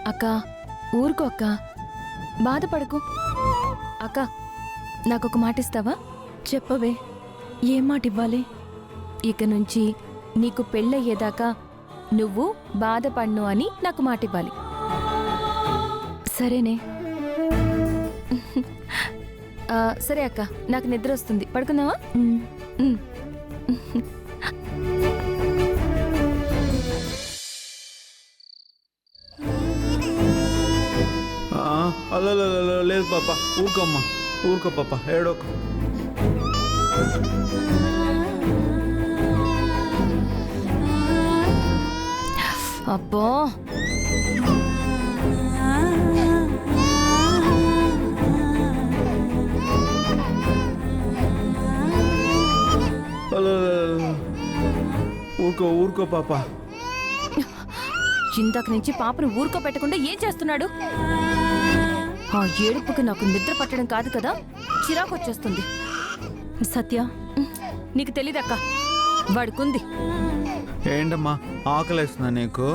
అక్క ఊరుకో అక్క, బాధపడకు. అక్క నాకొక మాట ఇస్తావా? చెప్పవే, ఏం మాట ఇవ్వాలి? ఇక నుంచి నీకు పెళ్ళయ్యేదాకా నువ్వు బాధపడ్ను అని నాకు మాట ఇవ్వాలి, సరేనే? సరే అక్క, నాకు నిద్ర వస్తుంది, పడుకుందావా? అలా లేదు పాప, ఊరుకోమ్మా, ఊరుకో పాప, ఏడోకు. అబ్బో, ఊరుకో ఊరుకో పాప. ఇందాక నుంచి పాపను ఊరుకో పెట్టకుండా ఏం చేస్తున్నాడు? ఆ ఏడుపుకి నాకు నిద్ర పట్టడం కాదు కదా, చిరాకు వచ్చేస్తుంది. సత్య, నీకు తెలీదక్క, వాడుకుంది. ఏంటమ్మా ఆకలేస్తుందా నీకు?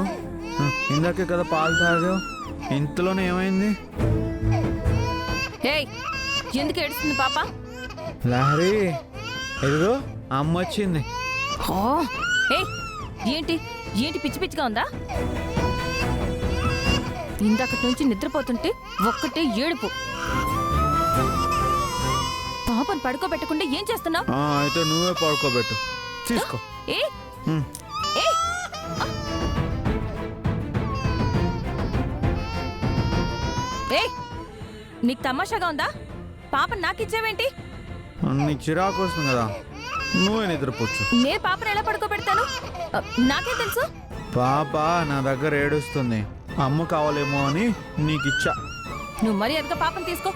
ఇందాకే కదా పాలు తాగావు, ఇంతలోనే ఏమైంది? ఏయ్, ఎందుకు ఏడుస్తుంది పాప? లహరి, ఎదుగో అమ్మ వచ్చింది. ఏయ్, ఏంటి ఏంటి పిచ్చి పిచ్చిగా ఉందా? ఇందాకటి నుంచి నిద్రపోతుంటే ఒక్కటే ఏడుపు. పాపను పడుకోబెట్టకుండా ఏం చేస్తున్నావు? అయితే నువ్వే పడుకోబెట్టు, తీసుకో. నీకు తమాషాగా ఉందా? పాపను నాకిచ్చావేంటి? నీకు చిరాకు వస్తుంది కదా, నువ్వే నిద్రపోవచ్చు. నేను పాపను ఎలా పడుకోబెడతాను? నాకే తెలుసు. పాప నా దగ్గర ఏడుస్తుంది, అమ్మ కావాలేమో అని నీకు ఇచ్చా. నువ్వు మర్యాదగా పాపను తీసుకో,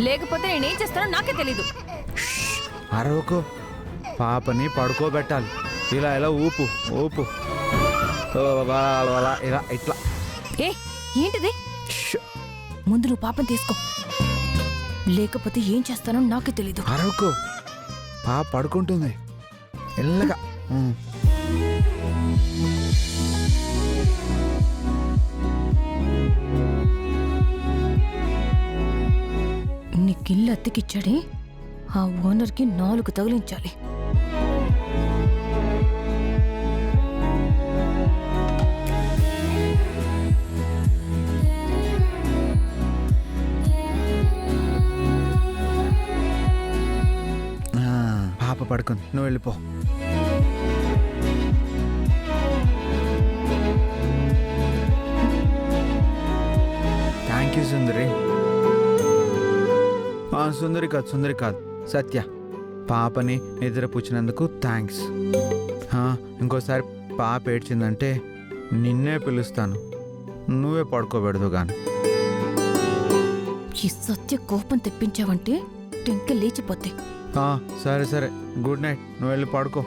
లేకపోతే నేనేం చేస్తానో నాకే తెలీదు. అరవకు, పాపని పడుకోబెట్టాలి. ఇలా ఇలా ఊపు ఊపు, ఇలా ఇట్లా. ఏంటిది? ముందు నువ్వు పాపను తీసుకో, లేకపోతే ఏం చేస్తానో నాకే తెలీదు. అరవకు, పాప పడుకుంటుంది ఎల్లగా. నీకిల్లు అద్దెకిచ్చాడే, ఆ ఓనర్కి 4 తగిలించాలి. పాప పడుకుంది, నువ్వు వెళ్ళిపో. థ్యాంక్ యూ సుందరి. సుందరి కాదు సత్య, పాపని నిద్రపుచ్చినందుకు థ్యాంక్స్. ఇంకోసారి పాప ఏడ్చిందంటే నిన్నే పిలుస్తాను, నువ్వే పడుకోబెడదు గాని. ఈ సత్య కోపం తెప్పించావంటే టెంక లేచిపోతే. సరే గుడ్ నైట్, నువ్వు వెళ్ళి పడుకో.